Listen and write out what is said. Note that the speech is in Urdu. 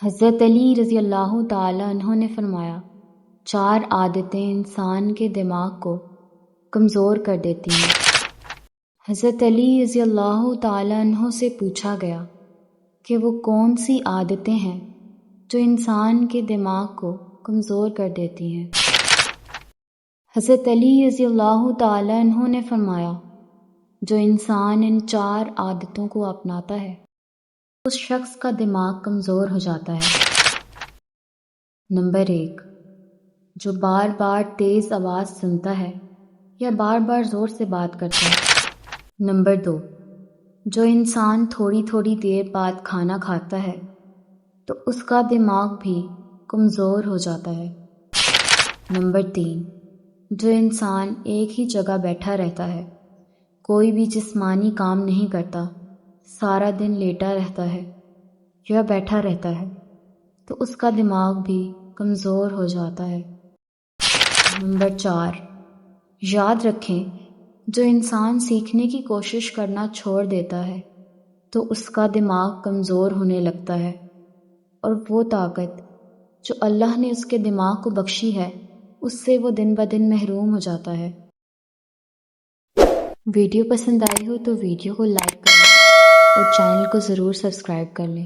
حضرت علی رضی اللہ تعالیٰ عنہ نے فرمایا، 4 عادتیں انسان کے دماغ کو کمزور کر دیتی ہیں۔ حضرت علی رضی اللہ تعالیٰ عنہ سے پوچھا گیا کہ وہ کون سی عادتیں ہیں جو انسان کے دماغ کو کمزور کر دیتی ہیں۔ حضرت علی رضی اللہ تعالیٰ عنہ نے فرمایا، جو انسان ان 4 عادتوں کو اپناتا ہے اس شخص کا دماغ کمزور ہو جاتا ہے۔ نمبر 1، جو بار بار تیز آواز سنتا ہے یا بار بار زور سے بات کرتا ہے۔ نمبر 2، جو انسان تھوڑی تھوڑی دیر بعد کھانا کھاتا ہے تو اس کا دماغ بھی کمزور ہو جاتا ہے۔ نمبر 3، جو انسان ایک ہی جگہ بیٹھا رہتا ہے، کوئی بھی جسمانی کام نہیں کرتا، سارا دن لیٹا رہتا ہے یا بیٹھا رہتا ہے تو اس کا دماغ بھی کمزور ہو جاتا ہے۔ نمبر 4، یاد رکھیں، جو انسان سیکھنے کی کوشش کرنا چھوڑ دیتا ہے تو اس کا دماغ کمزور ہونے لگتا ہے، اور وہ طاقت جو اللہ نے اس کے دماغ کو بخشی ہے اس سے وہ دن بدن محروم ہو جاتا ہے۔ ویڈیو پسند آئی ہو تو ویڈیو کو لائک کر لیں اور چینل کو ضرور سبسکرائب کر لیں۔